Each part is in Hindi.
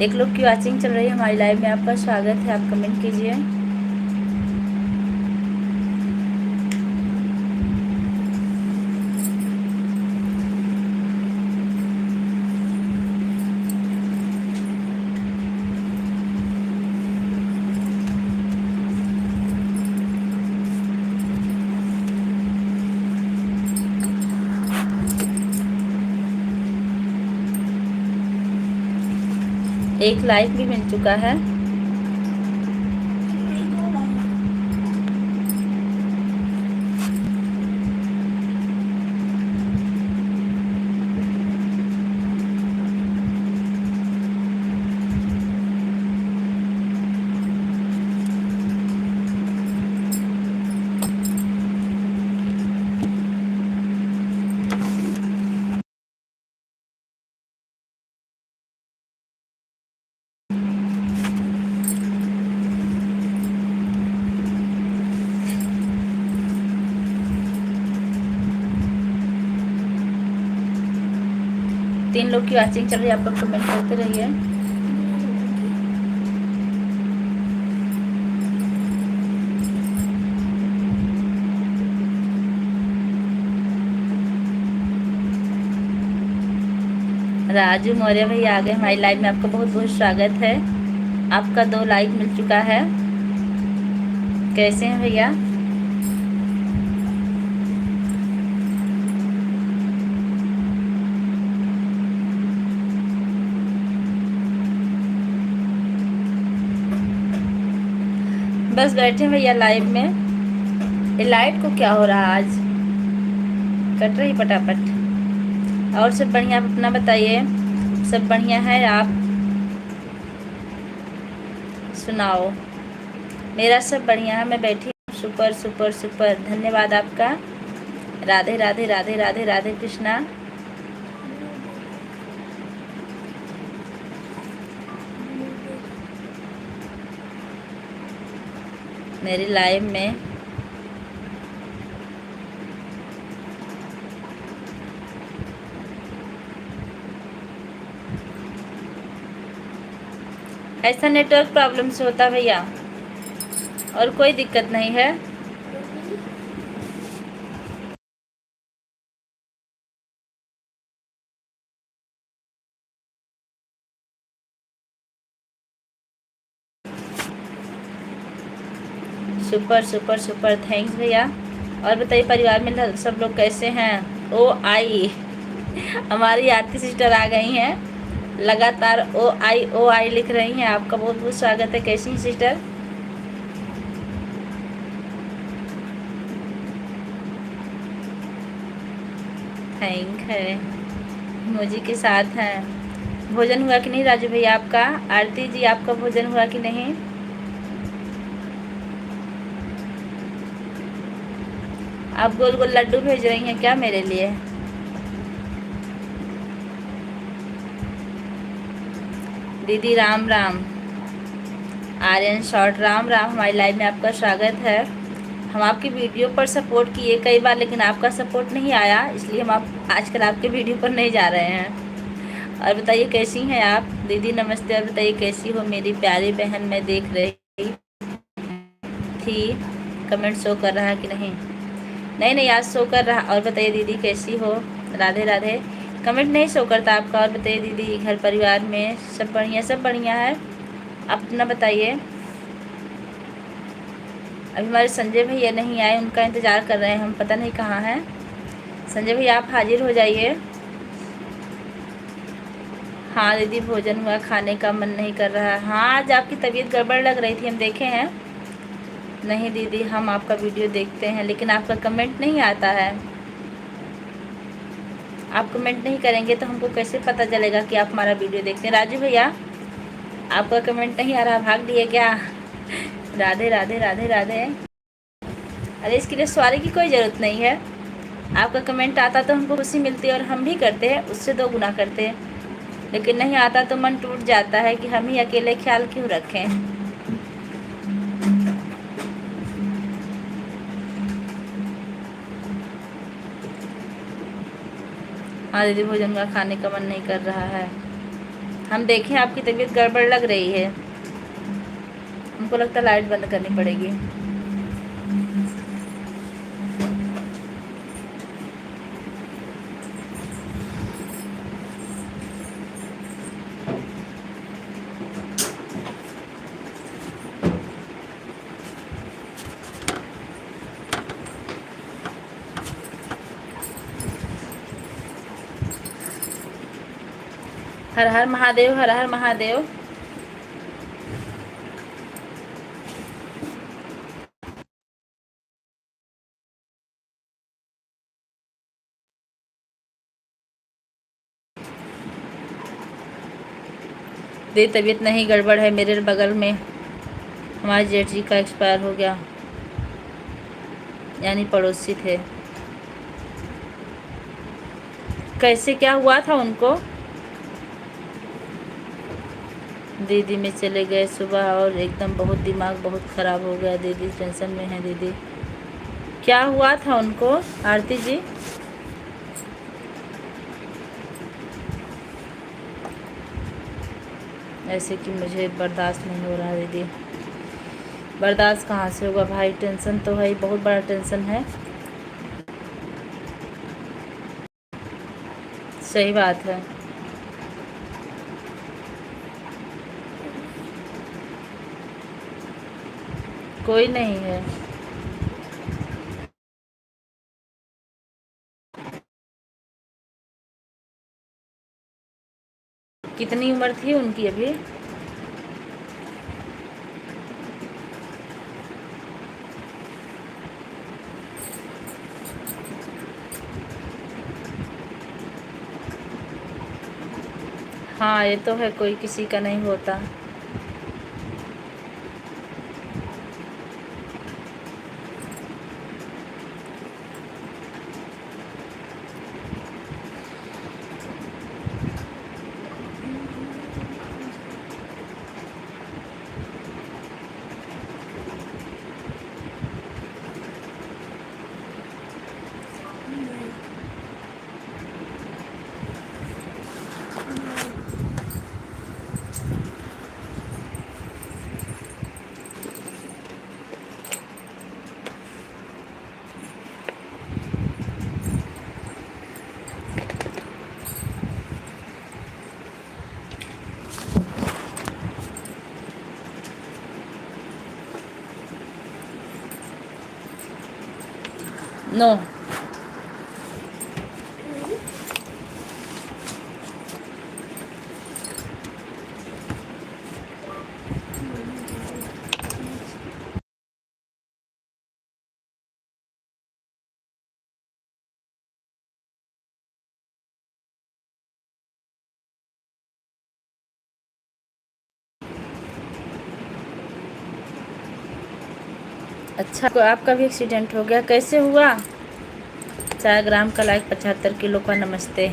एक लोग की वॉचिंग चल रही है हमारी लाइव में, आपका स्वागत है। आप कमेंट कीजिए। एक लाइक भी मिल चुका है। तीन लोग की वॉचिंग चल रही है, आप लोग कमेंट करते रहिए। राजू मौर्य भैया आ गए हमारी लाइव में, आपका बहुत बहुत स्वागत है। आपका 2 लाइक मिल चुका है। कैसे हैं भैया? बस बैठे भैया लाइव में। ये लाइट को क्या हो रहा आज, कट रही फटाफट। और सब बढ़िया, आप अपना बताइए। सब बढ़िया है? आप सुनाओ। मेरा सब बढ़िया है, मैं बैठी हूँ। सुपर सुपर सुपर, धन्यवाद आपका। राधे राधे राधे राधे राधे कृष्णा। मेरी लाइव में ऐसा नेटवर्क प्रॉब्लम से होता है भैया, और कोई दिक्कत नहीं है। सुपर सुपर सुपर, थैंक्स भैया। और बताइए परिवार में सब लोग कैसे हैं? ओ आई, हमारी आरती सिस्टर आ गई हैं, लगातार ओ आई लिख रही हैं। आपका बहुत बहुत स्वागत है। कैसी हैं सिस्टर? थैंक है, इमोजी के साथ हैं। भोजन हुआ कि नहीं राजू भैया आपका? आरती जी आपका भोजन हुआ कि नहीं? आप गोल गोल लड्डू भेज रही हैं क्या मेरे लिए? दीदी राम राम। आर्यन शॉर्ट राम राम, हमारी लाइव में आपका स्वागत है। हम आपकी वीडियो पर सपोर्ट किए कई बार, लेकिन आपका सपोर्ट नहीं आया, इसलिए हम आजकल आपके वीडियो पर नहीं जा रहे हैं। और बताइए कैसी हैं आप? दीदी नमस्ते। और बताइए कैसी हो मेरी प्यारी बहन? मैं देख रही थी कमेंट शो कर रहा है कि नहीं? नहीं नहीं, आज शो कर रहा। और बताइए दीदी कैसी हो? राधे राधे। कमेंट नहीं शो करता आपका। और बताइए दीदी, घर परिवार में सब बढ़िया? सब बढ़िया है, आप अपना बताइए। अभी हमारे संजय भैया नहीं आए, उनका इंतज़ार कर रहे हैं हम, पता नहीं कहाँ हैं। संजय भैया आप हाजिर हो जाइए। हाँ दीदी भोजन हुआ, खाने का मन नहीं कर रहा है। हाँ आज आपकी तबीयत गड़बड़ लग रही थी, हम देखे हैं। नहीं दीदी, हम आपका वीडियो देखते हैं, लेकिन आपका कमेंट नहीं आता है। आप कमेंट नहीं करेंगे तो हमको कैसे पता चलेगा कि आप हमारा वीडियो देखते हैं? राजू भैया आपका कमेंट नहीं आ रहा, भाग लिए क्या? राधे राधे राधे राधे। अरे इसके लिए सॉरी की कोई ज़रूरत नहीं है। आपका कमेंट आता तो हमको खुशी मिलती है, और हम भी करते हैं, उससे 2 गुना करते हैं। लेकिन नहीं आता तो मन टूट जाता है कि हम ही अकेले ख्याल क्यों रखें। हाँ दीदी भोजन का खाने का मन नहीं कर रहा है। हम देखें आपकी तबीयत गड़बड़ लग रही है, हमको लगता है लाइट बंद करनी पड़ेगी। हर हर महादेव, हर हर महादेव। दे तबीयत नहीं गड़बड़ है, मेरे बगल में हमारे जेठ जी का एक्सपायर हो गया, यानी पड़ोसी थे। कैसे क्या हुआ था उनको? दीदी में चले गए सुबह और एकदम बहुत दिमाग बहुत ख़राब हो गया। दीदी टेंशन में है। दीदी क्या हुआ था उनको आरती जी? ऐसे कि मुझे बर्दाश्त नहीं हो रहा दीदी। बर्दाश्त कहाँ से होगा भाई, टेंशन तो है ही, बहुत बड़ा टेंशन है। सही बात है। कोई नहीं है। कितनी उम्र थी उनकी अभी? हाँ ये तो है, कोई किसी का नहीं होता। नो। अच्छा, तो आपका भी एक्सीडेंट हो गया, कैसे हुआ? 4 ग्राम का लाइक, 75 किलो का नमस्ते।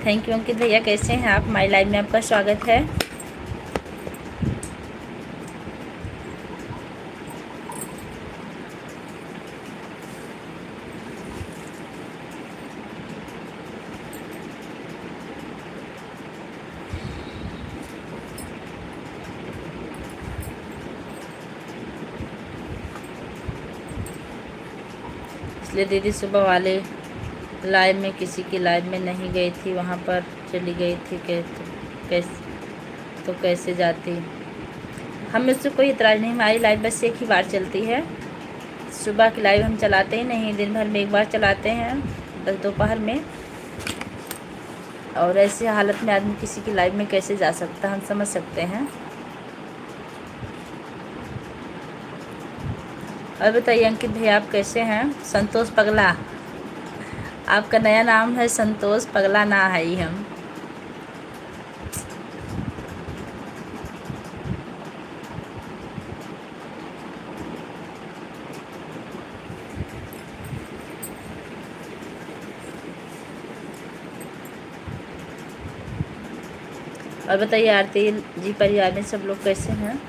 थैंक यू अंकित भैया, कैसे हैं आप? माई लाइफ में आपका स्वागत है। इसलिए दीदी सुबह वाले लाइव में किसी की लाइव में नहीं गई थी, वहाँ पर चली गई थी। कैसे जाती? हमें उससे कोई इतराज़ नहीं, हमारी लाइव बस एक ही बार चलती है। सुबह की लाइव हम चलाते ही नहीं, दिन भर में एक बार चलाते हैं, बस दोपहर में। और ऐसी हालत में आदमी किसी की लाइव में कैसे जा सकता, हम समझ सकते हैं। और बताइए अंकित भैया आप कैसे हैं? संतोष पगला, आपका नया नाम है संतोष पगला, ना है ही हम। और बताइए आरती जी परिवार में सब लोग कैसे हैं?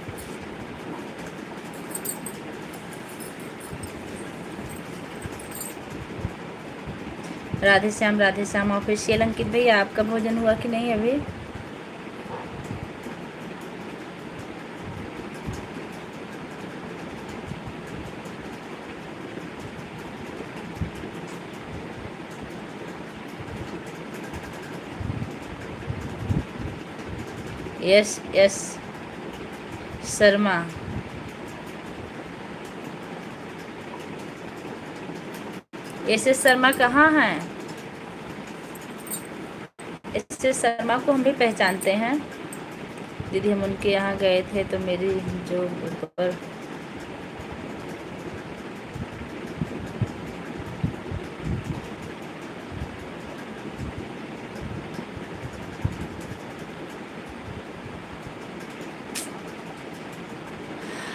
राधे श्याम ऑफिशियल। अंकित भैया आपका भोजन हुआ कि नहीं अभी? Yes yes Sharma. S Sharma कहाँ हैं? एस शर्मा को हम भी पहचानते हैं दीदी, हम उनके यहाँ गए थे तो मेरी जो ऊपर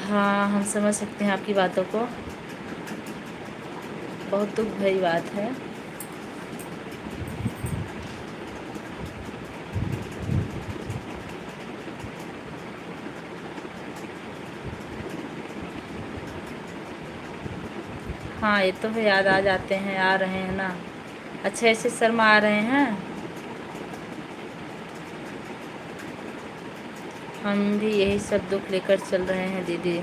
हाँ, हम समझ सकते हैं आपकी बातों को, बहुत दुख भरी बात है। हाँ, ये तो है, याद आ जाते हैं, आ रहे हैं ना। अच्छा, ऐसे शर्मा आ रहे हैं। हम भी यही सब दुख लेकर चल रहे हैं दीदी,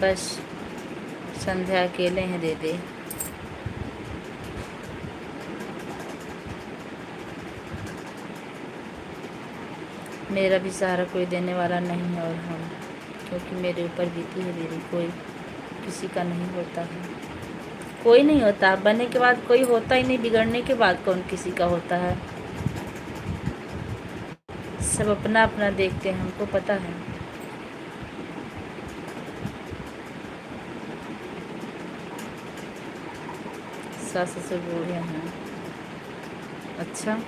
बस संध्या अकेले हैं दीदी। मेरा भी सहारा कोई देने वाला नहीं है, और हम क्योंकि मेरे ऊपर बीती है दीदी, कोई किसी का नहीं होता है, कोई नहीं होता। बनने के बाद कोई होता ही नहीं, बिगड़ने के बाद कौन किसी का होता है। सब अपना अपना देखते हैं, हमको पता है। सास ससुर बूढ़े हैं। अच्छा,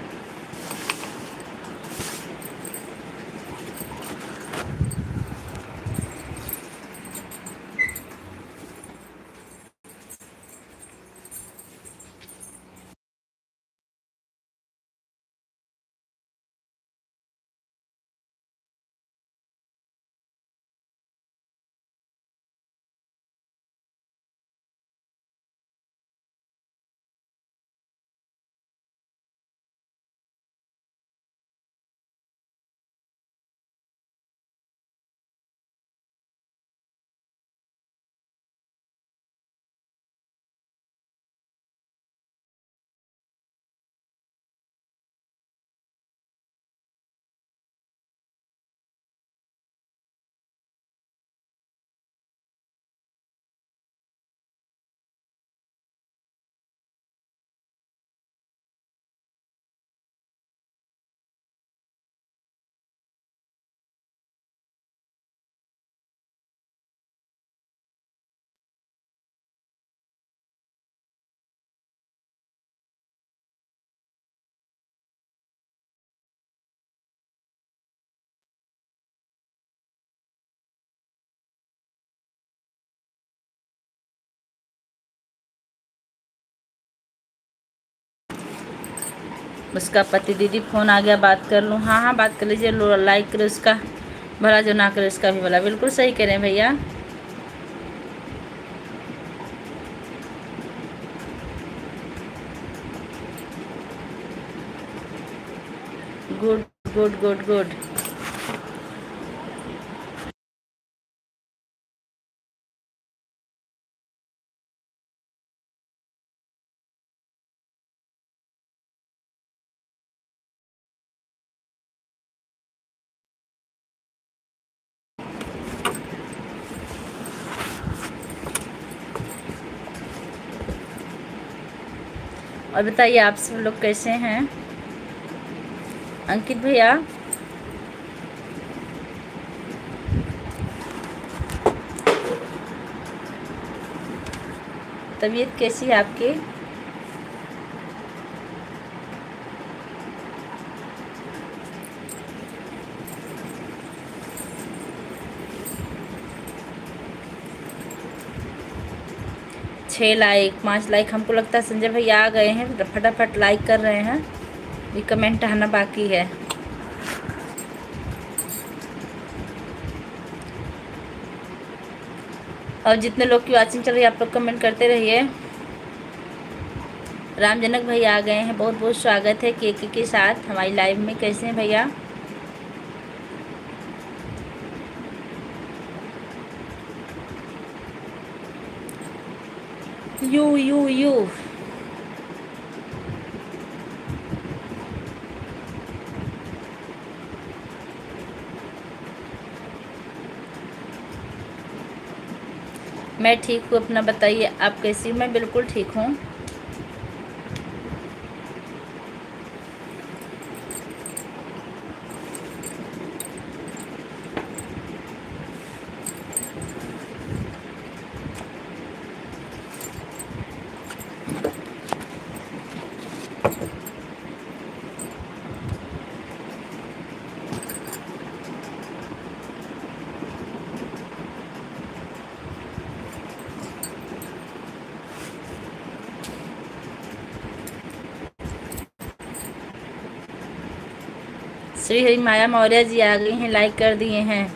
उसका पति दीदी फ़ोन आ गया, बात कर लूँ? हाँ हाँ, बात कर लीजिए। लाइक करो उसका भला, जो ना करे उसका भी भला। बिल्कुल सही कह रहे हैं भैया। Good good good good. और बताइए आप सब लोग कैसे हैं? अंकित भैया, तबीयत कैसी है आपकी? छः लाइक 5 लाइक, हमको लगता है संजय भैया आ गए हैं, फटाफट लाइक कर रहे हैं। ये कमेंट आना बाकी है। और जितने लोग की वाचिंग चल रही है आप लोग कमेंट करते रहिए। रामजनक भैया आ गए हैं, बहुत बहुत स्वागत है केके के साथ हमारी लाइव में। कैसे हैं भैया? यू मैं ठीक हूँ, अपना बताइए आप कैसी? मैं बिल्कुल ठीक हूँ। श्री हरि माया मौर्य जी आ गई हैं, लाइक कर दिए हैं।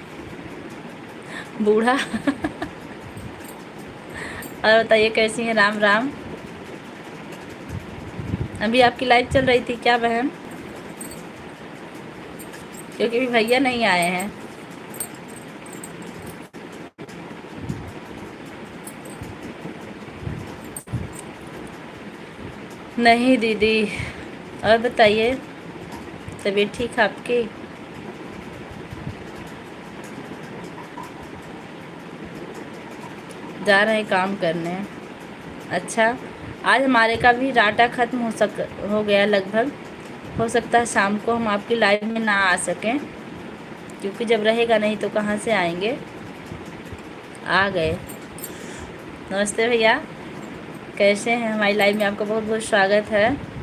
बूढ़ा और बताइए कैसी हैं? राम राम। अभी आपकी लाइव चल रही थी क्या बहन? क्योंकि अभी भैया नहीं आए हैं। नहीं दीदी। और बताइए, तबीयत ठीक है आपकी? जा रहे हैं काम करने। अच्छा, आज हमारे का भी डाटा ख़त्म हो गया लगभग। हो सकता है शाम को हम आपकी लाइव में ना आ सकें, क्योंकि जब रहेगा नहीं तो कहाँ से आएंगे। आ गए। नमस्ते भैया, कैसे हैं? हमारी लाइव में आपका बहुत बहुत स्वागत है।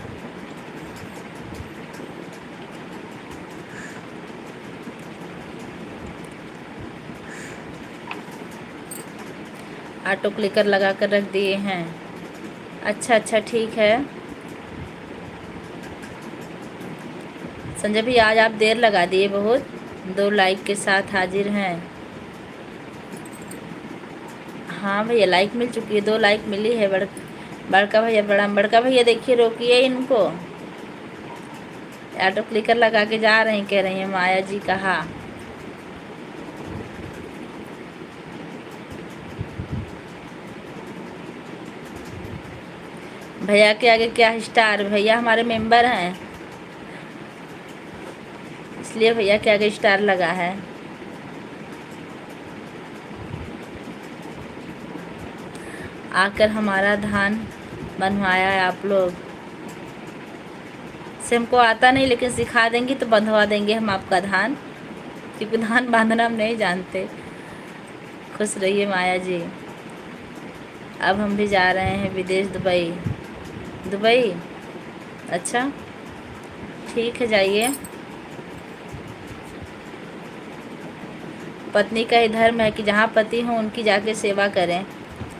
ऑटो क्लिकर लगा कर रख दिए हैं। अच्छा अच्छा, ठीक है। संजय भैया आज आप देर लगा दिए बहुत, 2 लाइक के साथ हाजिर हैं। हाँ भैया, लाइक मिल चुकी है, 2 लाइक मिली है। बड़का भैया देखिए, रोकिए इनको। ऑटो क्लिकर लगा के जा रहे हैं, कह रही हैं माया जी कहा। भैया के आगे क्या स्टार? भैया हमारे मेंबर हैं, इसलिए भैया के आगे स्टार लगा है। आकर हमारा धान बंधवाया है आप लोग से। हमको आता नहीं, लेकिन सिखा देंगी तो बंधवा देंगे हम आपका धान, क्योंकि धान बांधना हम नहीं जानते। खुश रहिए माया जी। अब हम भी जा रहे हैं विदेश, दुबई। दुबई, अच्छा ठीक है, जाइए। पत्नी का ही धर्म है कि जहाँ पति हो उनकी जाके सेवा करें।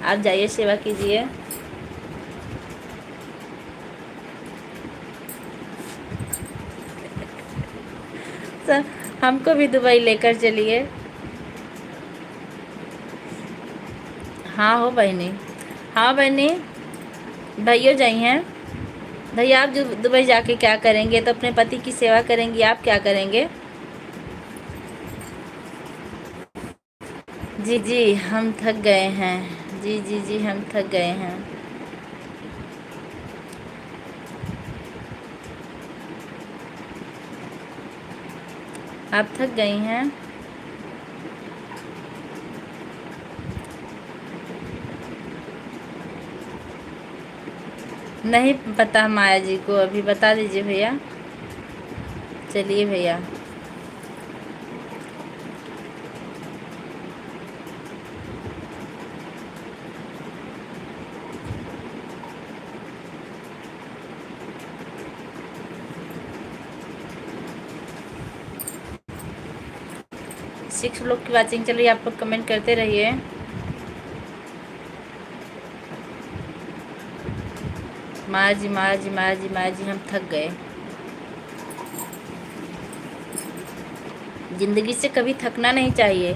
आप जाइए, सेवा कीजिए। सर, हमको भी दुबई लेकर चलिए। हाँ हो बहनी, हाँ बहनी। भैया जाई हैं। भैया आप दुबई जाके क्या करेंगे? तो अपने पति की सेवा करेंगी, आप क्या करेंगे? जी जी, हम थक गए हैं। जी जी जी, हम थक गए हैं। आप थक गई हैं? नहीं पता माया जी को, अभी बता दीजिए भैया। चलिए भैया। सिक्स लोग की वाचिंग चल रही है, आप लोग कमेंट करते रहिए। माया जी, माया जी, माया जी, माया जी, हम थक गए। ज़िंदगी से कभी थकना नहीं चाहिए।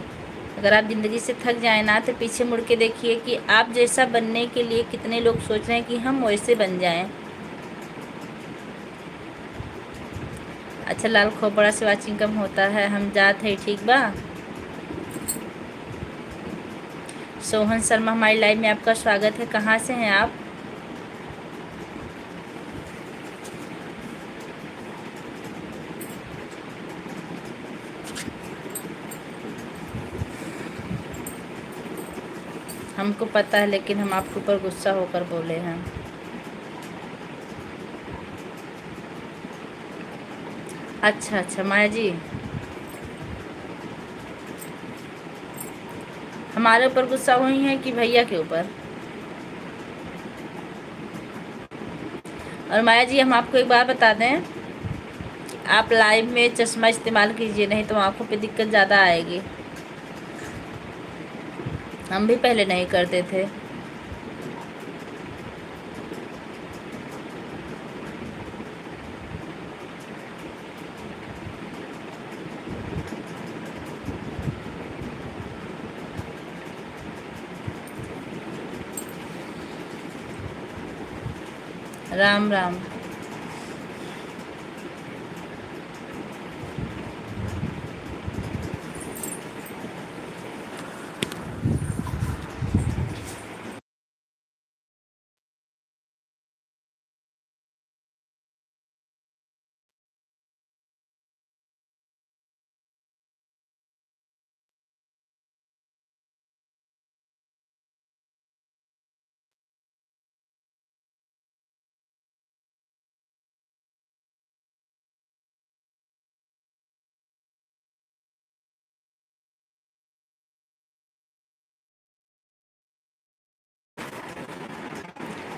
अगर आप ज़िंदगी से थक जाए ना, तो पीछे मुड़ के देखिए कि आप जैसा बनने के लिए कितने लोग सोच रहे हैं कि हम वैसे बन जाएं। अच्छा, लाल खोपड़ा से वाचिंग कम होता है, हम जात है, ठीक बा। सोहन शर्मा हमारी लाइव में आपका स्वागत है। कहाँ से हैं आप? हमको पता है, लेकिन हम आपके ऊपर गुस्सा होकर बोले हैं। अच्छा अच्छा माया जी, हमारे ऊपर गुस्सा हुई है कि भैया के ऊपर? और माया जी, हम आपको एक बात बता दें, आप लाइव में चश्मा इस्तेमाल कीजिए, नहीं तो आंखों पे दिक्कत ज़्यादा आएगी। हम भी पहले नहीं करते थे। राम राम।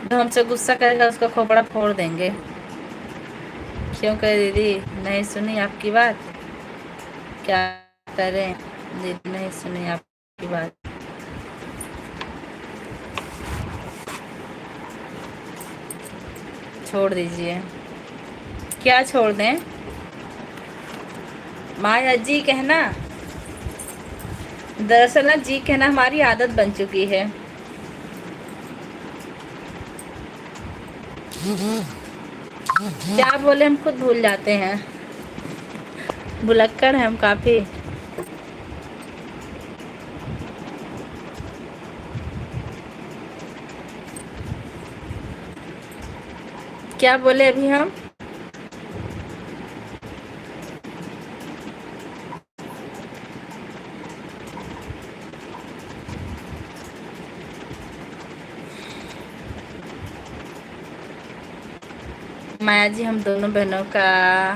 जो हमसे गुस्सा करेगा उसका खोपड़ा फोड़ देंगे। क्यों करे दीदी, नहीं सुनी आपकी बात? क्या करें दीदी, नहीं सुनी आपकी बात। छोड़ दीजिए। क्या छोड़ दें? माया जी कहना, दरअसल ना जी कहना हमारी आदत बन चुकी है। क्या बोले हम खुद भूल जाते हैं, भुलक्कड़ है हम काफी। क्या बोले अभी हम? माया जी, हम दोनों बहनों का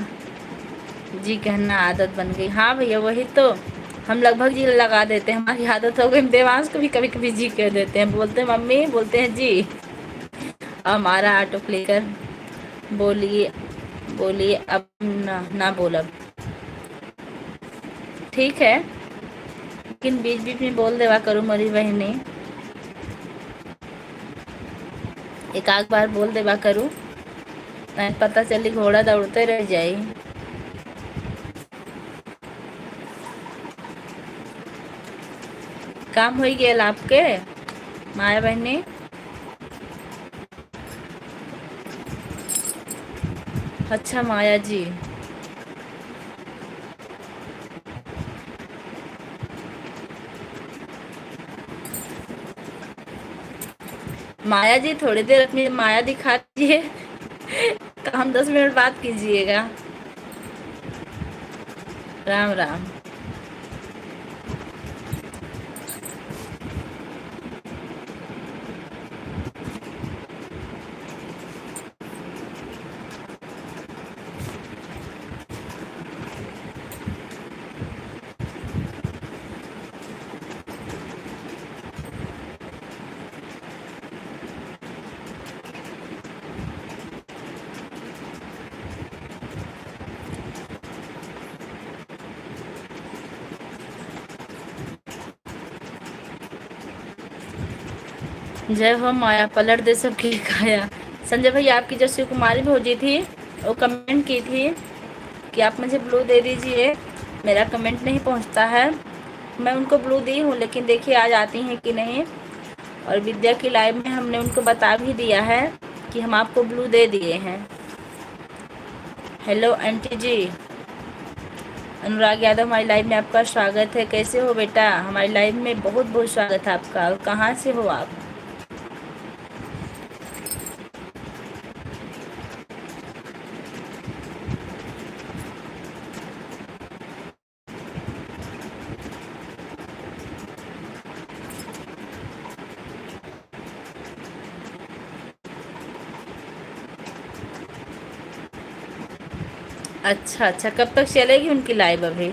जी कहना आदत बन गई। हाँ भैया, वही तो, हम लगभग जी लगा देते हैं, हमारी आदत हो गई। देवांश को भी कभी कभी जी कह देते हैं, बोलते हैं मम्मी, बोलते हैं जी। हमारा ऑटो क्लिकर। बोलिए बोलिए, अब ना बोल अब। ठीक है, लेकिन बीच बीच में बोल देवा करूँ मेरी बहनी, एक आध बार बोल देवा करूँ, नहीं पता चली घोड़ा दौड़ते रह जाई। काम हो गया आपके माया बहनी? अच्छा माया जी, माया जी थोड़ी देर अपनी माया दिखा दीजिए तो हम 10 मिनट बात कीजिएगा। राम राम। जय हो माया, पलट दे सबकी काया। संजय भैया, आपकी जो शिव कुमारी भौजी थी, वो कमेंट की थी कि आप मुझे ब्लू दे दीजिए, मेरा कमेंट नहीं पहुंचता है। मैं उनको ब्लू दी हूँ, लेकिन देखिए आज आती हैं कि नहीं। और विद्या की लाइव में हमने उनको बता भी दिया है कि हम आपको ब्लू दे दिए हैं। हेलो आंटी जी। अनुराग यादव, हमारी लाइव में आपका स्वागत है। कैसे हो बेटा? हमारी लाइव में बहुत बहुत स्वागत है आपका। और कहाँ से हो आप? अच्छा अच्छा, कब तक चलेगी उनकी लाइव अभी?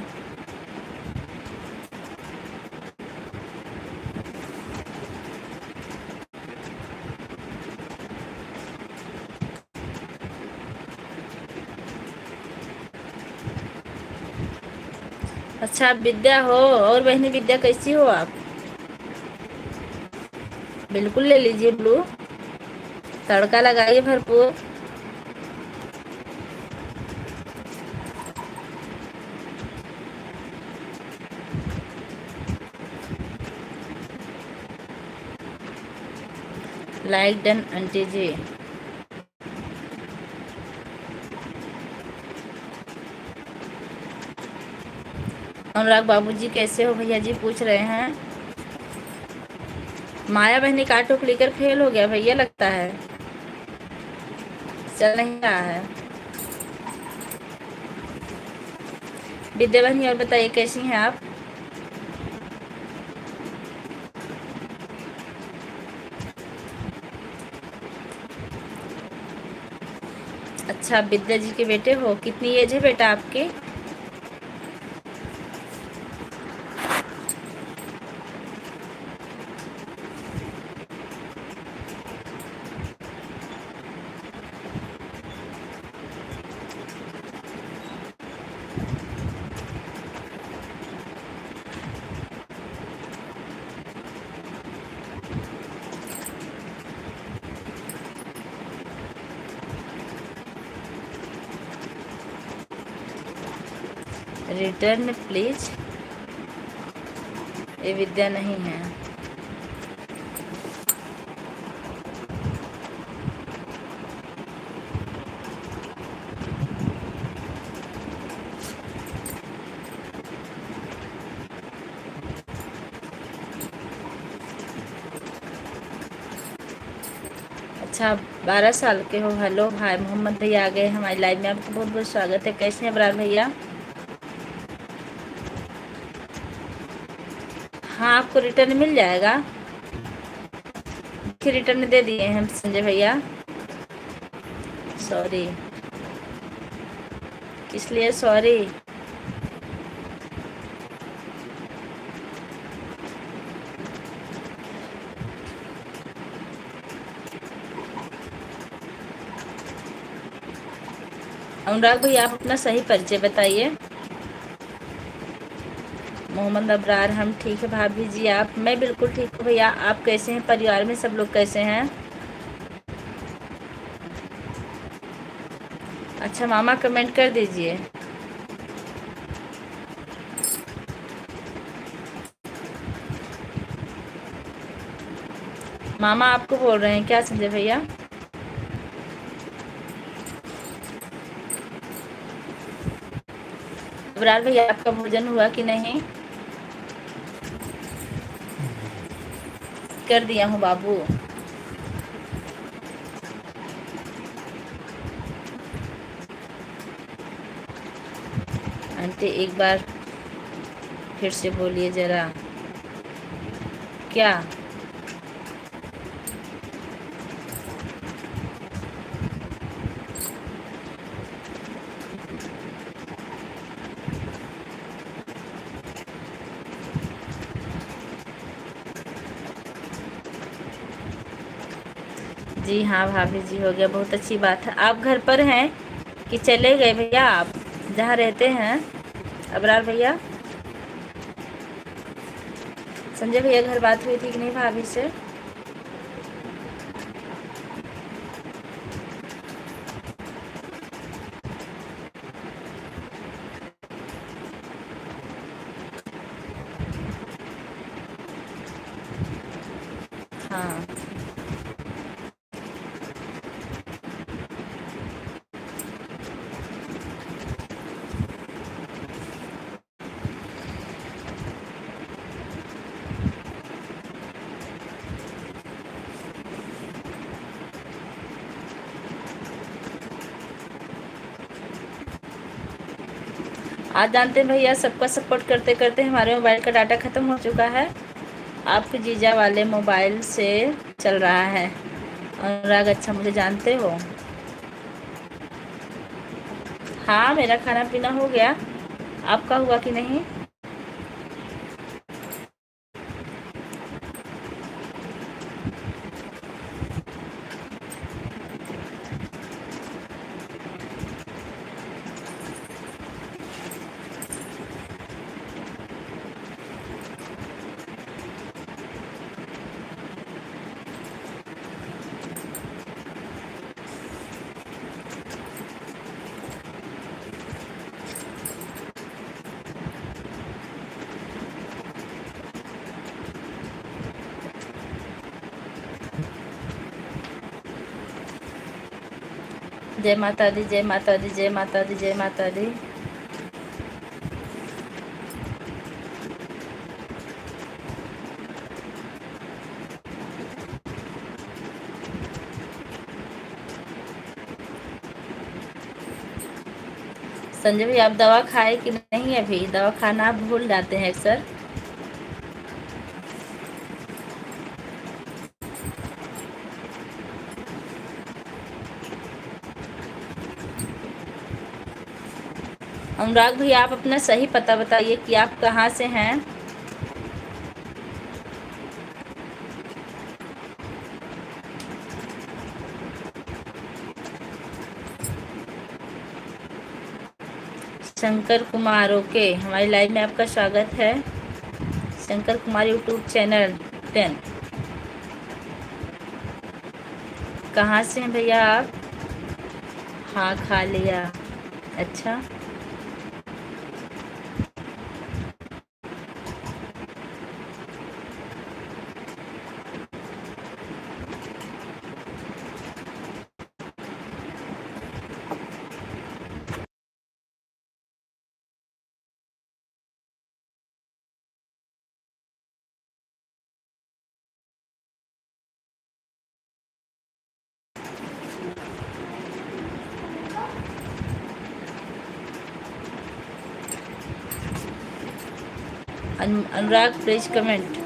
अच्छा, आप विद्या हो? और बहनी विद्या कैसी हो आप? बिल्कुल ले लीजिए ब्लू, तड़का लगाइए भरपूर। लाइक डन आंटी जी। अनुराग बाबूजी कैसे हो भैया जी पूछ रहे हैं। माया बहनी का ऑटो क्लिकर फेल हो गया भैया लगता है, चल नहीं रहा है। विद्या बहनी और बताइए कैसी हैं आप? अच्छा, विद्या जी के बेटे हो, कितनी एज है बेटा आपकी? Return please. ये विद्या नहीं है। अच्छा, 12 साल के हो। हेलो भाई मोहम्मद भैया आ गए हमारी लाइव में, आपका बहुत बहुत स्वागत है। कैसे हैं अबरार भैया? हाँ, आपको रिटर्न मिल जाएगा। फिर रिटर्न दे दिए हैं संजय भैया। सॉरी। किस लिए सॉरी? अनुराग भैया आप अपना सही परिचय बताइए। मोहम्मद अबरार, हम ठीक है भाभी जी। आप? मैं बिल्कुल ठीक हूँ भैया। आप कैसे हैं? परिवार में सब लोग कैसे हैं? अच्छा मामा कमेंट कर दीजिए। मामा आपको बोल रहे हैं क्या संजय भैया? अबरार भैया आपका भोजन हुआ कि नहीं? कर दिया हूँ बाबू। आंटी एक बार फिर से बोलिए जरा। क्या? जी हाँ भाभी जी, हो गया, बहुत अच्छी बात है। आप घर पर हैं कि चले गए भैया आप जहाँ रहते हैं? अबरार भैया, संजय भैया घर बात हुई थी कि नहीं भाभी से? हाँ। आज जानते हैं भैया, सबका सपोर्ट करते करते हमारे मोबाइल का डाटा ख़त्म हो चुका है। आपके जीजा वाले मोबाइल से चल रहा है। अनुराग, अच्छा मुझे जानते हो? हाँ, मेरा खाना पीना हो गया। आपका हुआ कि नहीं? जय माता दी, जय माता दी, जय माता दी, जय माता दी। संजय भाई, आप दवा खाए कि नहीं? अभी दवा खाना आप भूल जाते हैं अक्सर। अनुराग भाई, आप अपना सही पता बताइए कि आप कहाँ से हैं। शंकर कुमार, ओके, हमारी लाइव में आपका स्वागत है। Shankar Kumar YouTube channel 10। कहाँ से हैं भैया आप? हाँ, खा लिया। अच्छा, अनुराग प्लीज कमेंट।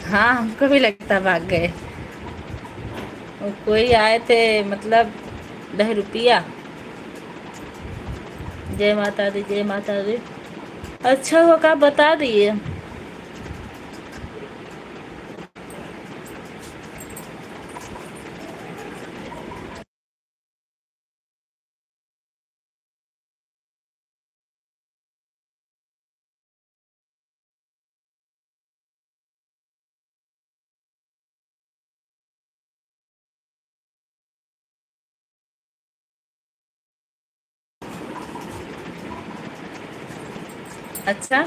हाँ, हमको भी लगता भाग गए। वो कोई आए थे, मतलब 10 रुपया। जय माता दी, जय माता दी। अच्छा होगा, बता दिए। अच्छा,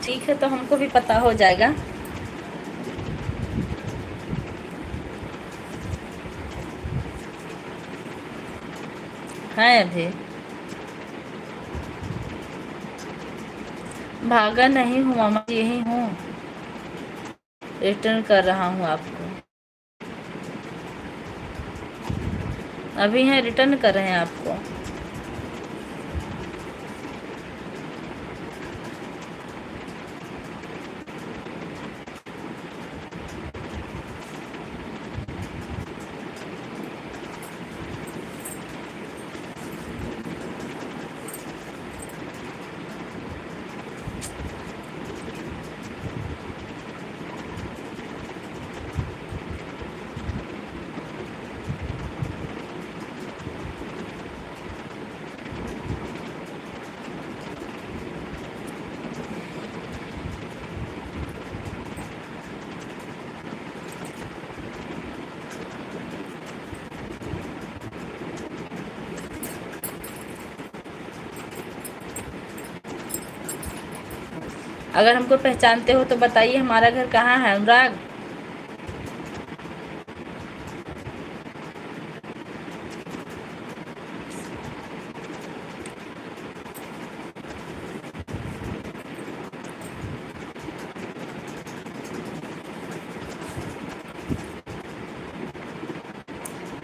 ठीक है, तो हमको भी पता हो जाएगा। है अभी भागा नहीं हूँ मामा, यही हूँ। रिटर्न कर रहा हूँ आपको। अभी हैं, रिटर्न कर रहे हैं आपको। अगर हमको पहचानते हो तो बताइए हमारा घर कहाँ है अनुराग।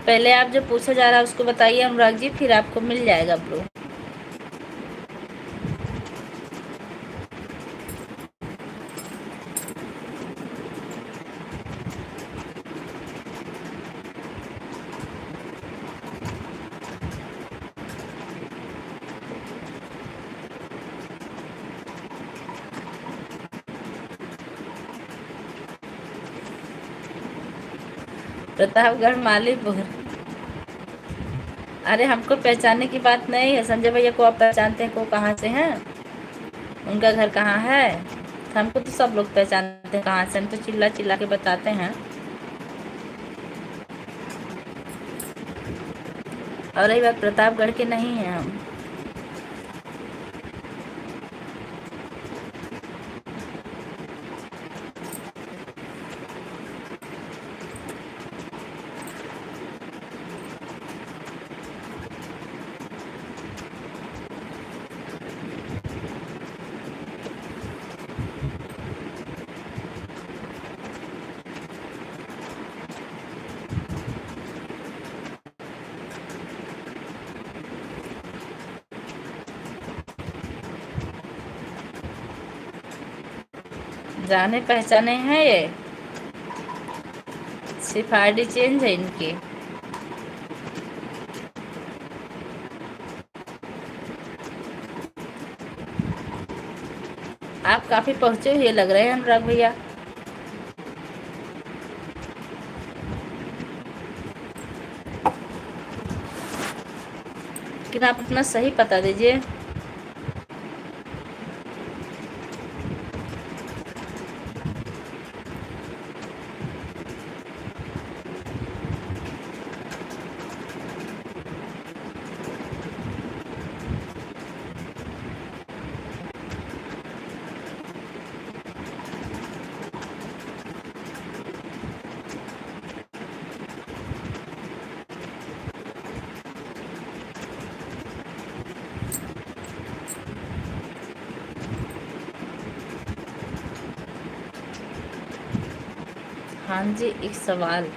पहले आप जो पूछा जा रहा है उसको बताइए अनुराग जी, फिर आपको मिल जाएगा ब्रो। प्रतापगढ़ मालीपुर। अरे हमको पहचानने की बात नहीं है, संजय भैया को आप पहचानते हैं, को कहाँ से हैं, उनका घर कहाँ है। तो हमको तो सब लोग पहचानते हैं कहाँ से, हम तो चिल्ला चिल्ला के बताते हैं। और रही बात प्रतापगढ़ के, नहीं है हम। जाने पहचाने हैं ये, सिर्फ आईडी चेंज है इनकी। आप काफी पहुंचे हुए लग रहे हैं अनुराग भैया। लेकिन आप अपना सही पता दीजिए। हाँ जी, एक सवाल।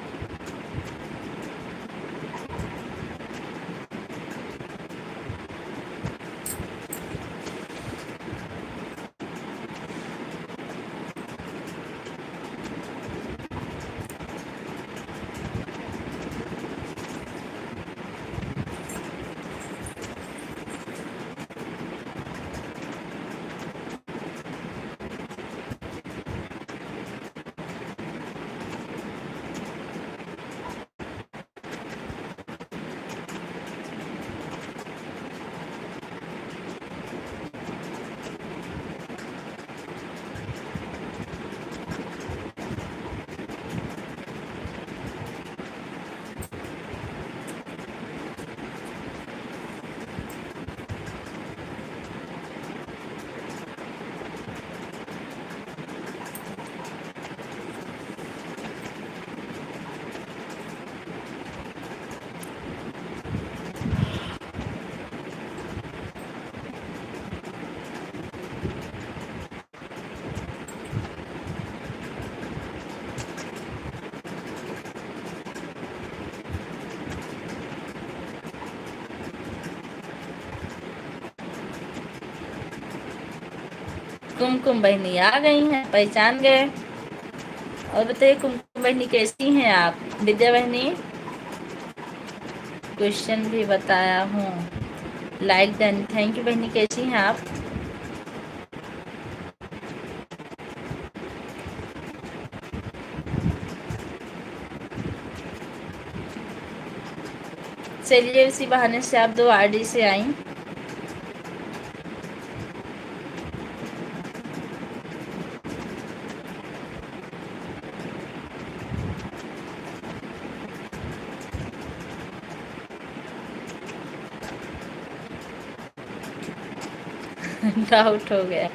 कुमकुम बहनी आ गई हैं, पहचान गए। और बताइए कुमकुम बहनी कैसी हैं आप। विद्या बहनी, क्वेश्चन भी बताया हूँ, लाइक डन, थैंक यू बहनी, कैसी हैं आप। चलिए इसी बहाने से आप 2 आईडी से आई। डाउट हो गया।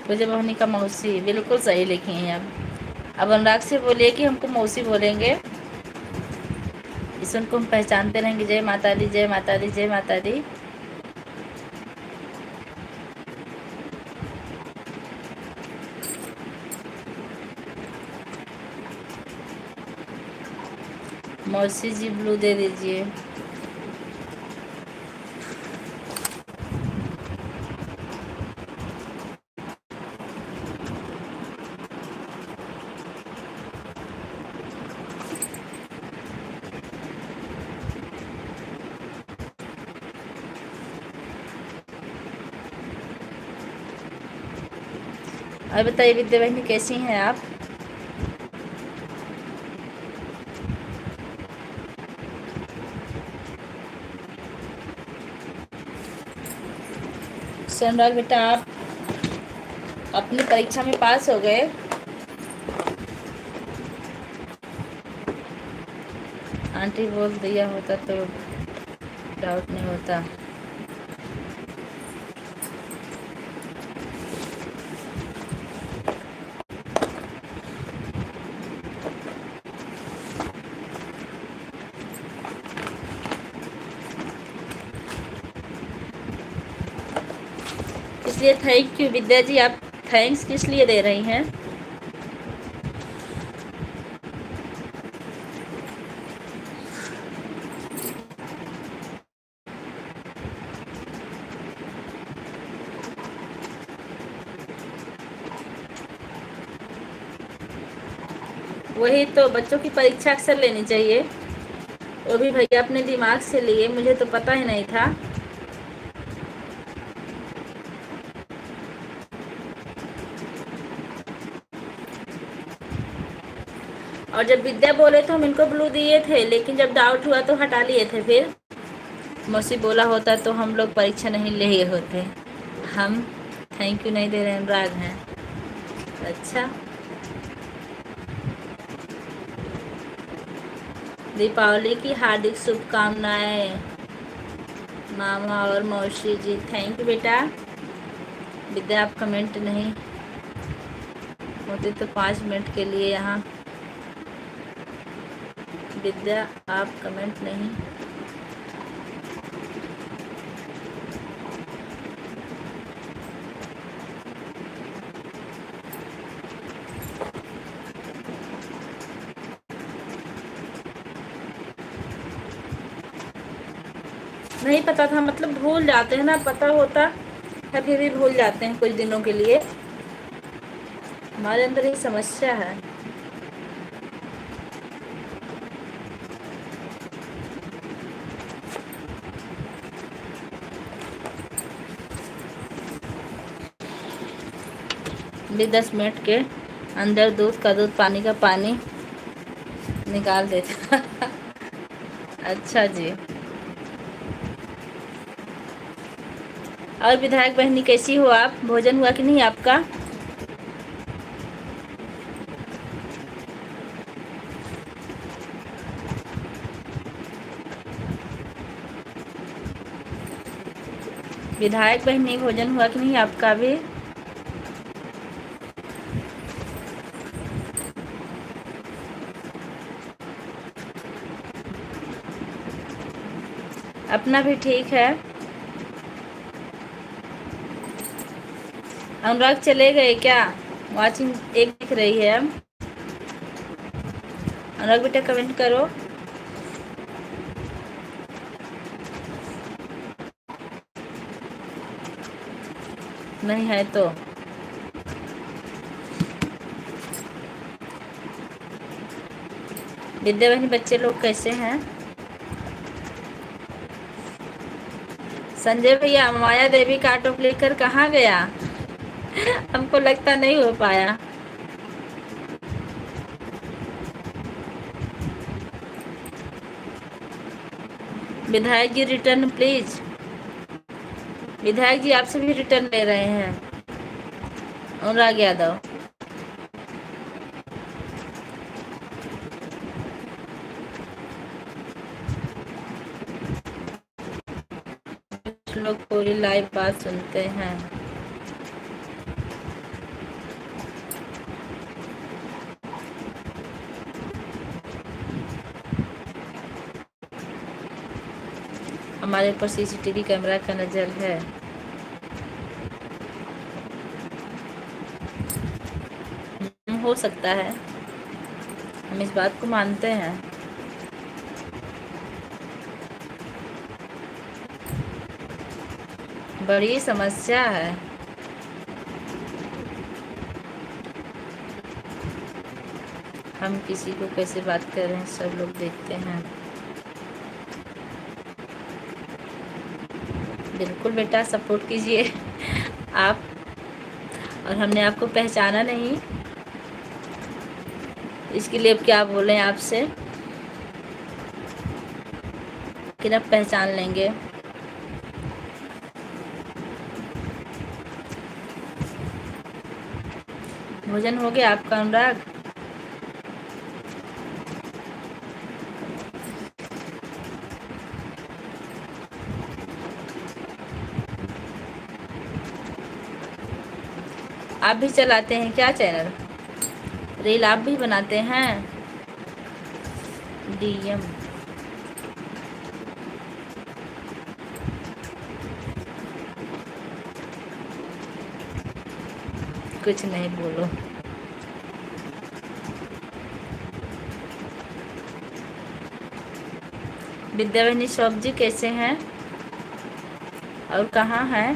पूजा मोहनी का मौसी, बिल्कुल सही लिखी हैं अब अनुराग से बोलिए कि हमको मौसी बोलेंगे, इससे उनको हम पहचानते रहेंगे। जय माता दी, जय माता दी, जय माता दी। मौसी जी ब्लू दे दीजिए। और बताइए विद्या बहनी कैसी हैं आप? अनुराग बेटा, आप अपनी परीक्षा में पास हो गए? आंटी बोल दिया होता तो डाउट नहीं होता। इसलिए थैंक यू विद्या जी, आप थैंक्स किस लिए दे रही हैं? वही तो, बच्चों की परीक्षा अक्सर लेनी चाहिए, वो भी भैया अपने दिमाग से लिए, मुझे तो पता ही नहीं था। और जब विद्या बोले तो हम इनको ब्लू दिए थे, लेकिन जब डाउट हुआ तो हटा लिए थे। फिर मौसी बोला होता तो हम लोग परीक्षा नहीं लिए होते। हम थैंक यू नहीं दे रहे, अनुराग हैं। अच्छा, दीपावली की हार्दिक शुभकामनाएं मामा और मौसी जी। थैंक यू बेटा। विद्या आप कमेंट नहीं होते तो 5 मिनट के लिए यहाँ। विद्या आप कमेंट नहीं, नहीं पता था, मतलब भूल जाते हैं ना, पता होता है फिर भी भूल जाते हैं कुछ दिनों के लिए। हमारे अंदर एक समस्या है। भी 10 मिनट के अंदर दूध का दूध, पानी का पानी निकाल देता। अच्छा जी। और विधायक बहनी कैसी हो आप? भोजन हुआ कि नहीं आपका? विधायक बहनी भोजन हुआ कि नहीं आपका भी? अपना भी ठीक है। अनुराग चले गए क्या? वाचिंग एक दिख रही है। अनुराग बेटा कमेंट करो। नहीं है तो विद्या बहनी बच्चे लोग कैसे हैं? संजय भैया, माया देवी का ऑटो लेकर कहाँ गया? हमको लगता नहीं हो पाया। विधायक जी रिटर्न प्लीज। विधायक जी आपसे भी रिटर्न ले रहे हैं। अनुराग यादव, लोग पूरी लाइव बात सुनते हैं। हमारे ऊपर सीसीटीवी कैमरा का नज़र है। हो सकता है, हम इस बात को मानते हैं। बड़ी समस्या है। हम किसी को कैसे बात कर रहे हैं सब लोग देखते हैं। बिल्कुल बेटा, सपोर्ट कीजिए आप। और हमने आपको पहचाना नहीं, इसके लिए अब क्या बोलें आपसे, लेकिन अब पहचान लेंगे। भोजन हो गया आपका अनुराग? आप भी चलाते हैं क्या चैनल? रील आप भी बनाते हैं? डीएम कुछ नहीं, बोलो। विद्यावाहिनी शॉप जी कैसे हैं और कहाँ हैं?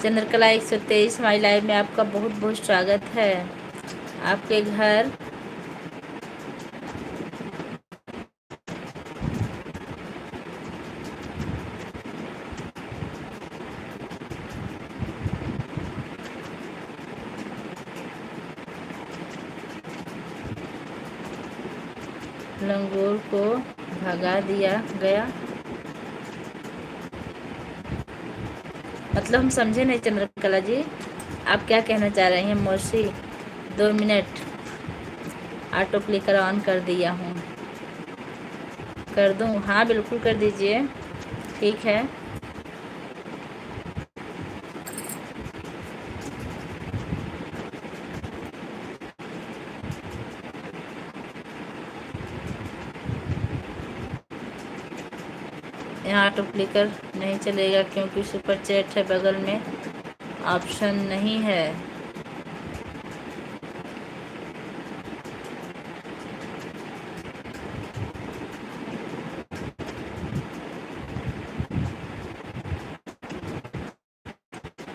चंद्रकला 123 हमारी लाइव में आपका बहुत बहुत स्वागत है। आपके घर लंगूर को भगा दिया गया, मतलब हम समझे नहीं चंद्रकला जी, आप क्या कहना चाह रहे हैं? मौसी 2 मिनट, ऑटो क्लिकर ऑन कर दिया हूँ, कर दूँ? हाँ बिल्कुल कर दीजिए, ठीक है। यहाँ ऑटो क्लिकर नहीं चलेगा क्योंकि सुपर चैट है, बगल में ऑप्शन नहीं है।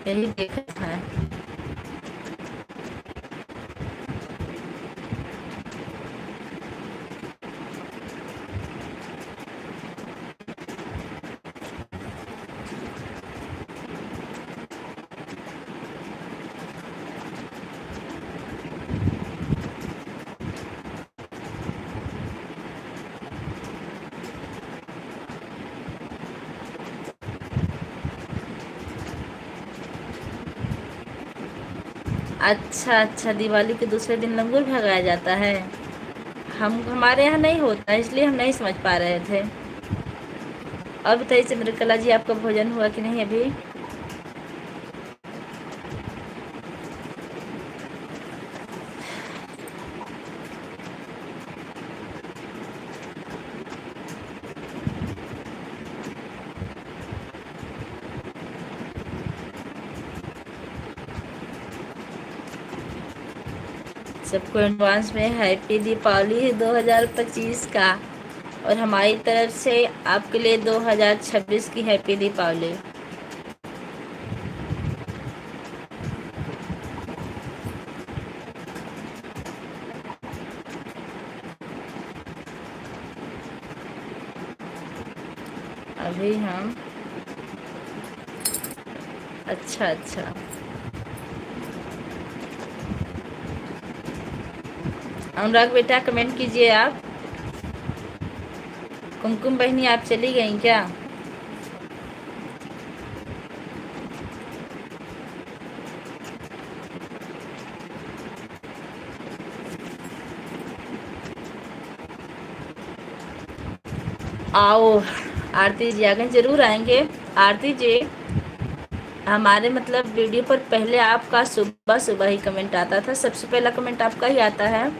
यही देखा है। अच्छा अच्छा, दिवाली के दूसरे दिन लंगूर भगाया जाता है। हमारे यहाँ नहीं होता, इसलिए हम नहीं समझ पा रहे थे। और बताइए चंद्रकला जी, आपका भोजन हुआ कि नहीं अभी? सबको एडवांस में हैप्पी दीपावली 2025 का, और हमारी तरफ से आपके लिए 2026 की हैप्पी दीपावली। अभी हम अच्छा अच्छा, अनुराग बेटा कमेंट कीजिए आप। कुमकुम बहनी आप चली गई क्या? आओ आरती जी आ गए, जरूर आएंगे। आरती जी, हमारे मतलब वीडियो पर पहले आपका सुबह सुबह ही कमेंट आता था, सबसे पहला कमेंट आपका ही आता है।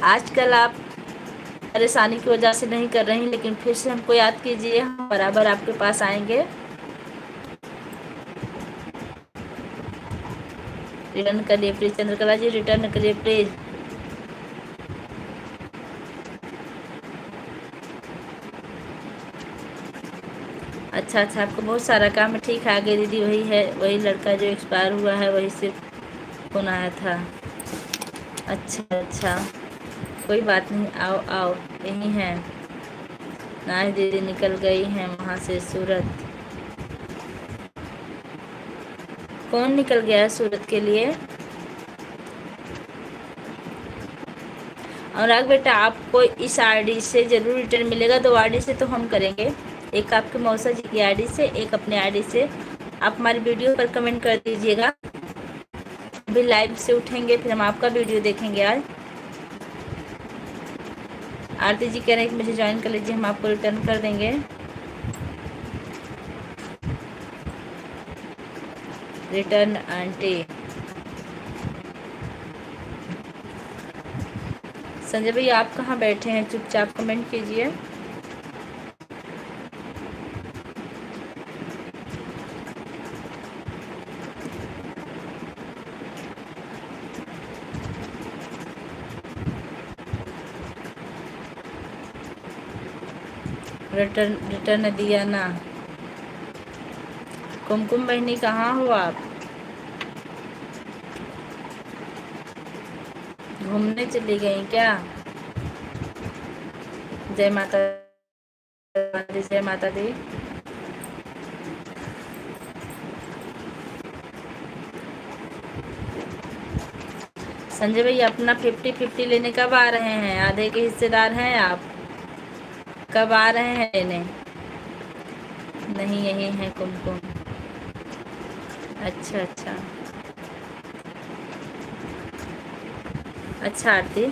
आजकल आप परेशानी की वजह से नहीं कर रही, लेकिन फिर से हमको याद कीजिए, हम बराबर आपके पास आएंगे। रिटर्न करिए प्लीज चंद्रकला जी, रिटर्न करिए प्लीज। अच्छा अच्छा, आपको बहुत सारा काम है, ठीक है। आगे दीदी वही है, वही लड़का जो एक्सपायर हुआ है, वही से फोन आया था। अच्छा अच्छा, कोई बात नहीं, आओ आओ, यही है। नाज दीदी निकल गई हैं वहाँ से सूरत। कौन निकल गया है सूरत के लिए? अनुराग बेटा, आपको इस आईडी से ज़रूर रिटर्न मिलेगा। 2 आईडी से तो हम करेंगे, एक आपके मौसा जी की आईडी से, एक अपने आईडी से। आप हमारी वीडियो पर कमेंट कर दीजिएगा, अभी लाइव से उठेंगे, फिर हम आपका वीडियो देखेंगे आज। आरती जी कह रहे हैं कि मुझे ज्वाइन कर लीजिए, हम आपको रिटर्न कर देंगे। Return aunty. संजय भैया आप कहाँ बैठे हैं? चुपचाप कमेंट कीजिए। रिटर्न दिया ना। कुमकुम बहनी कहाँ हो आप? घूमने चली गई क्या? जय माता दी, जय माता दी। संजय भैया अपना 50-50 लेने कब आ रहे हैं? आधे के हिस्सेदार हैं आप, कब आ रहे हैं लेने? नहीं, यही है कुमकुम। अच्छा अच्छा अच्छा। आरती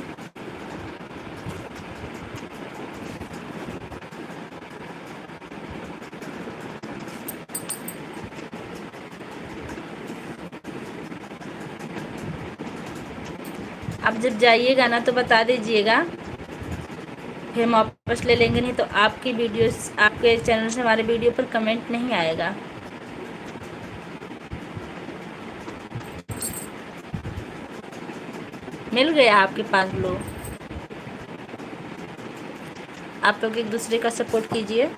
आप जब जाइएगा ना तो बता दीजिएगा, फिर हम वापस ले लेंगे, नहीं तो आपकी वीडियो, आपके चैनल से हमारे वीडियो पर कमेंट नहीं आएगा। मिल गया आपके पास लोग? आप लोग एक दूसरे का सपोर्ट कीजिए।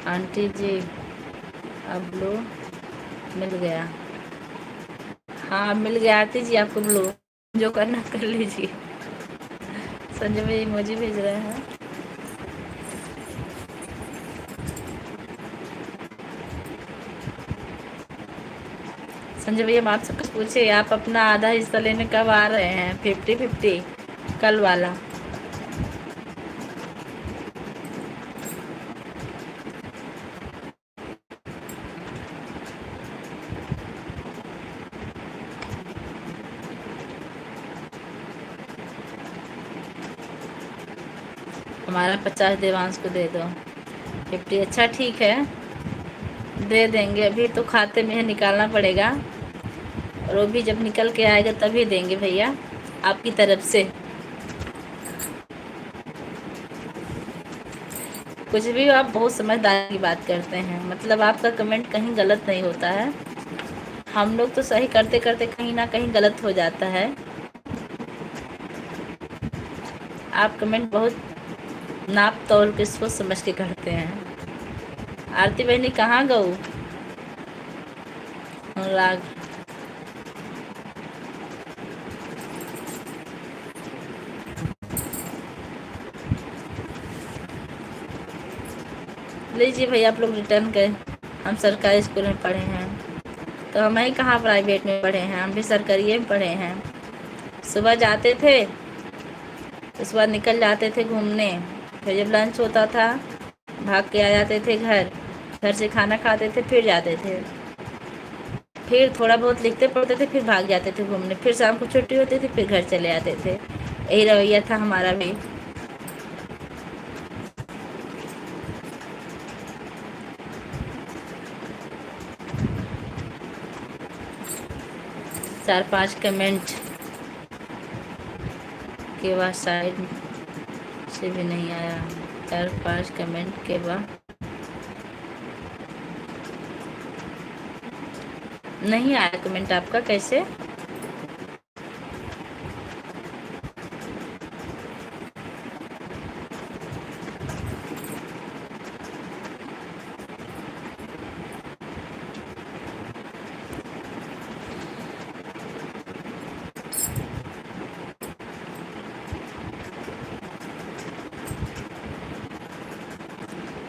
आंटी जी अब लो मिल गया। हाँ मिल गया आरती जी, आपको लो, जो करना कर लीजिए। संजय भाई इमोजी भेज रहे हैं। संजय भैया हम आपसे कुछ पूछे, आप अपना आधा हिस्सा लेने कब आ रहे हैं? 50-50 कल वाला। हमारा 50 देवांश को दे दो। 50 अच्छा ठीक है, दे देंगे। अभी तो खाते में है, निकालना पड़ेगा, और वो भी जब निकल के आएगा तभी देंगे भैया आपकी तरफ से। कुछ भी आप बहुत समझदारी की बात करते हैं, मतलब आपका कमेंट कहीं गलत नहीं होता है। हम लोग तो सही करते करते कहीं ना कहीं गलत हो जाता है। आप कमेंट बहुत नाप तोल के सोच समझ के करते हैं। आरती बहनी कहाँ गऊ? अनुराग लीजिए भैया, आप लोग रिटर्न करें। हम सरकारी स्कूल में पढ़े हैं, तो हम ही कहाँ प्राइवेट में पढ़े हैं, हम भी सरकारी में पढ़े हैं। सुबह जाते थे, उसके बाद निकल जाते थे घूमने, फिर जब लंच होता था भाग के आ जाते थे घर, घर से खाना खाते थे, फिर जाते थे, फिर थोड़ा बहुत लिखते पढ़ते थे, फिर भाग जाते थे घूमने, फिर शाम को छुट्टी होती थी, फिर घर चले आते थे। यही रवैया था हमारा भी। 4-5 कमेंट के बाद साइड से भी नहीं आया। 4-5 कमेंट के बाद नहीं आया कमेंट आपका, कैसे?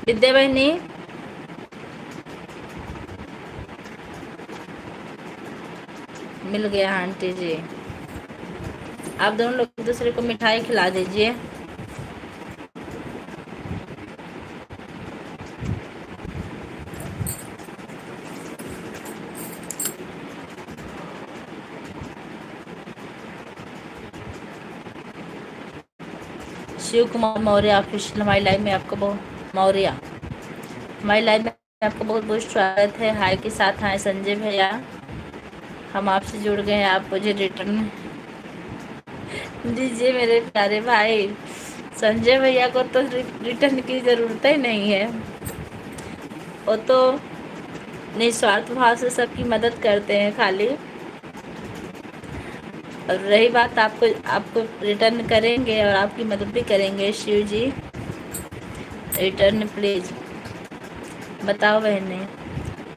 विद्या बहनी, मिल गया आंटी जी। आप दोनों लोग एक दूसरे को मिठाई खिला दीजिए। शिव कुमार मौर्य ऑफिशियल हमारी लाइव में आपका बहुत मौर्य हमारी लाइव में आपका बहुत बहुत स्वागत है। हाय के साथ हाय संजय भैया, हम आपसे जुड़ गए हैं, आप मुझे रिटर्न दीजिए मेरे प्यारे भाई। संजय भैया को तो रिटर्न की ज़रूरत ही नहीं है, वो तो निस्वार्थ भाव से सबकी मदद करते हैं खाली। और रही बात आपको रिटर्न करेंगे और आपकी मदद भी करेंगे। शिव जी रिटर्न प्लीज बताओ बहने,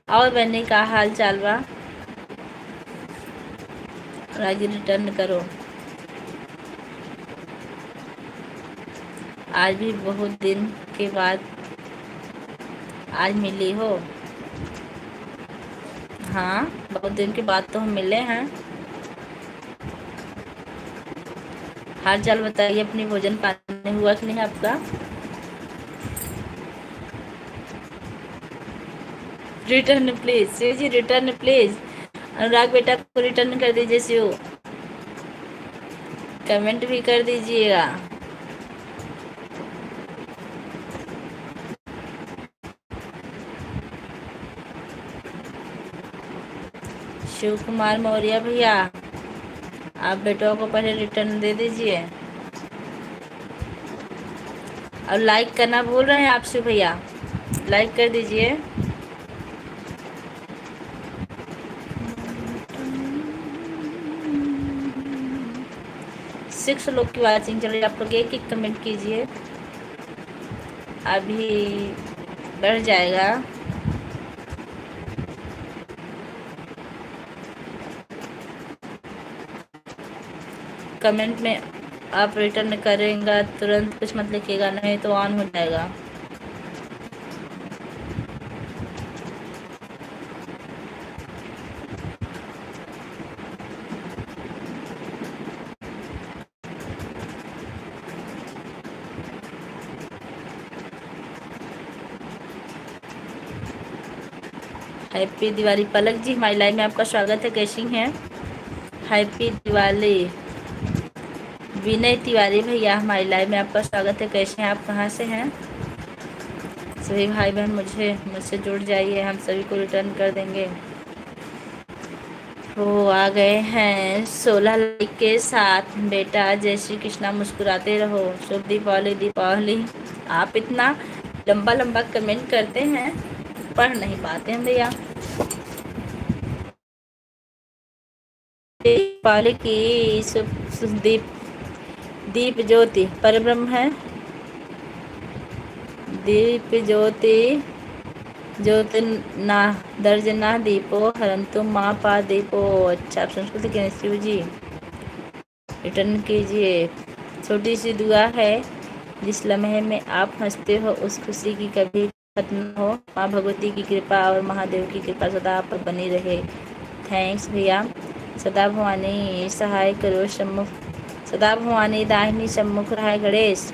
और बहने का हाल चाल बा, आगे रिटर्न करो। आज भी बहुत दिन के बाद आज मिली हो। हाँ, बहुत दिन के बाद तो हम मिले हैं। हाल चाल बताइए, अपनी भोजन पानी हुआ कि नहीं आपका? Return please Shiv ji, return please. Anurag बेटा को रिटर्न कर दीजिए शिव, कमेंट भी कर दीजिएगा। शिव कुमार मौर्य भैया, आप बेटों को पहले रिटर्न दे दीजिए। और लाइक करना भूल रहे हैं आप शिव भैया, लाइक कर दीजिए। 6 लोग की वाचिंग चल रही है, आप लोग एक एक कमेंट कीजिए, अभी बढ़ जाएगा। कमेंट में आप रिटर्न करेंगे तुरंत कुछ मत लिखिएगा, नहीं तो ऑन हो जाएगा। हैप्पी दिवाली पलक जी, हमारी लाइव में आपका स्वागत है, कैसी हैं? हैप्पी दिवाली विनय तिवारी भैया, हमारी लाइव में आपका स्वागत है, कैसे हैं आप, कहाँ से हैं? सभी भाई बहन मुझसे जुड़ जाइए, हम सभी को रिटर्न कर देंगे। वो आ गए हैं 16 लाइक के साथ। बेटा जय श्री कृष्णा, मुस्कुराते रहो, शुभ दीपावली। दीपावली आप इतना लंबा लंबा कमेंट करते हैं, पढ़ नहीं पाते हैं भैया। दीपावली की दीप ज्योति परब्रह्म है। दीप ज्योति ज्योति ना दर्जना दीपो हरंतु माँ पा दीपो। अच्छा, आप संस्कृत के शिव जी रिटर्न कीजिए। छोटी सी दुआ है, जिस लम्हे में आप हंसते हो उस खुशी की कभी खत्म हो। माँ भगवती की कृपा और महादेव की कृपा सदा आप पर बनी रहे। थैंक्स भैया। सदा भवानी सहाय करो सम्मुख, सदा भवानी दाहिनी सम्मुख रहा गणेश।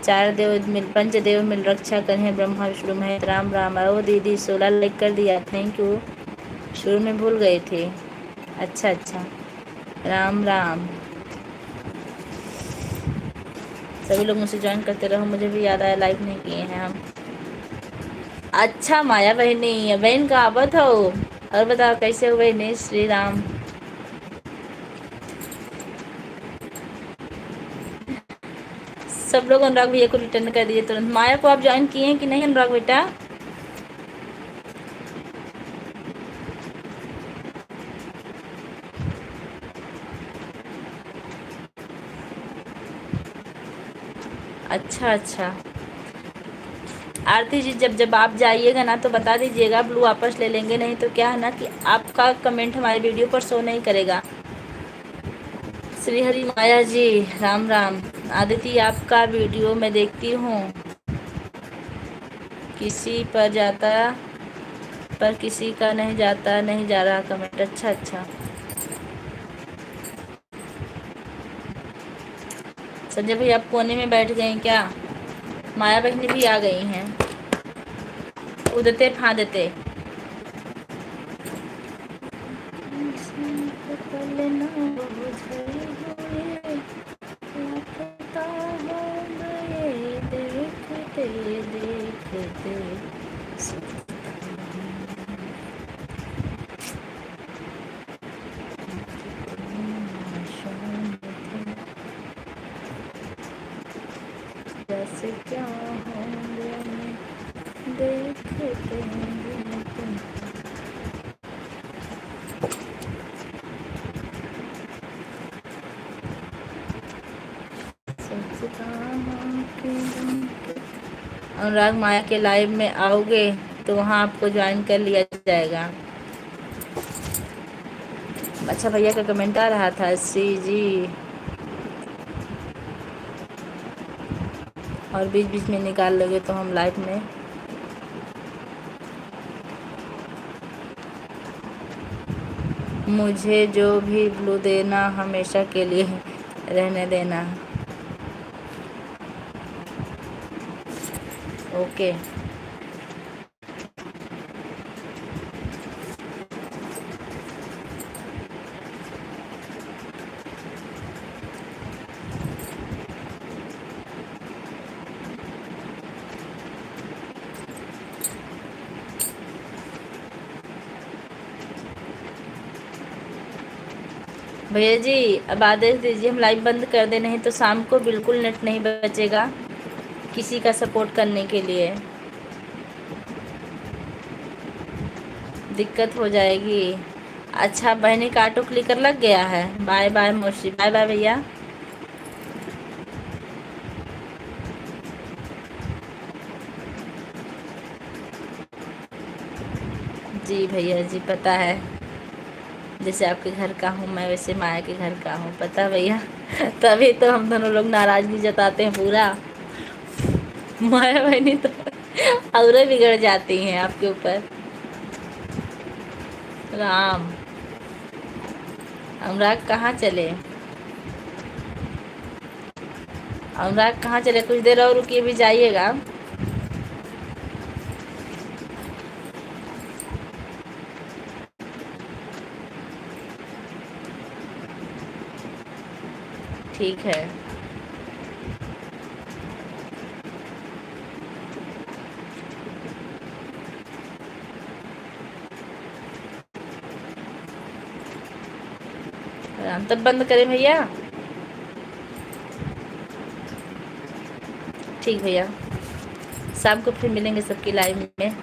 4 देव मिल, 5 देव मिल रक्षा करें, ब्रह्मा विष्णु महेश। राम राम। ओ दीदी 16 लाइक कर दिया, थैंक यू, शुरू में भूल गए थे। अच्छा अच्छा, राम राम। सभी लोग मुझसे ज्वाइन करते रहो, मुझे भी याद आया लाइक नहीं किए हैं हम। अच्छा माया बहनी, बहन का आवत हो, और बताओ कैसे हो बहनी? श्री राम। सब लोग अनुराग भैया को रिटर्न कर दिए तुरंत। माया को आप ज्वाइन किए हैं कि नहीं अनुराग बेटा? अच्छा अच्छा। आरती जी जब जब आप जाइएगा ना तो बता दीजिएगा, ब्लू वापस ले लेंगे। नहीं तो क्या है ना कि आपका कमेंट हमारे वीडियो पर शो नहीं करेगा। श्री हरि माया जी राम राम। आदिति आपका वीडियो मैं देखती हूँ, किसी पर जाता पर किसी का नहीं जाता, नहीं जा रहा कमेंट। अच्छा अच्छा। संजय भाई आप कोने में बैठ गए हैं क्या? माया बहनी भी आ गई हैं। उदते फादते देखते जैसे क्या होंगे देखते देखते। अनुराग माया के लाइव में आओगे तो वहाँ आपको ज्वाइन कर लिया जाएगा। अच्छा भैया का कमेंट आ रहा था। श्री जी और बीच बीच में निकाल लोगे तो हम लाइव में। मुझे जो भी ब्लू देना हमेशा के लिए रहने देना। ओके। भैया जी अब आदेश दीजिए, हम लाइव बंद कर दे, नहीं तो शाम को बिल्कुल नेट नहीं बचेगा किसी का सपोर्ट करने के लिए, दिक्कत हो जाएगी। अच्छा बहनी का ऑटो क्लिकर लग गया है। बाय बाय मौसी, बाय बाय भैया। जी भैया जी पता है, जैसे आपके घर का हूँ मैं वैसे माया के घर का हूँ, पता भैया। तभी तो हम दोनों लोग नाराजगी जताते हैं पूरा। माया बहनी तो और बिगड़ जाती हैं आपके ऊपर। राम अनुराग कहाँ चले? अनुराग कहाँ चले? कुछ देर और रुकिए, भी जाइएगा। ठीक है। राम तब बंद करें भैया? ठीक भैया, शाम को फिर मिलेंगे सबकी लाइव में।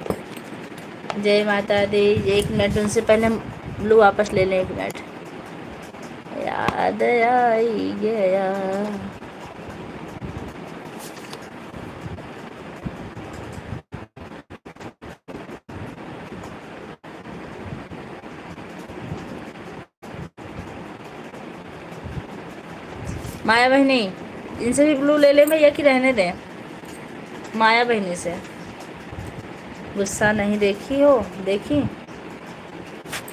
जय माता दी। 1 मिनट उनसे पहले हम ब्लू वापस ले लें। 1 मिनट याद आई गया। माया बहनी इनसे भी ब्लू ले लें भैया कि रहने दें? माया बहनी से गुस्सा नहीं देखी हो? देखी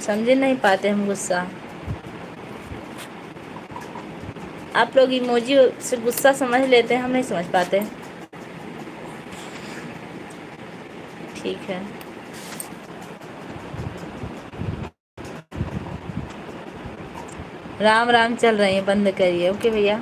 समझ नहीं पाते हम गुस्सा। आप लोग इमोजी से गुस्सा समझ लेते हैं, हम नहीं समझ पाते। ठीक है। राम राम चल रही है, बंद करिए। ओके भैया।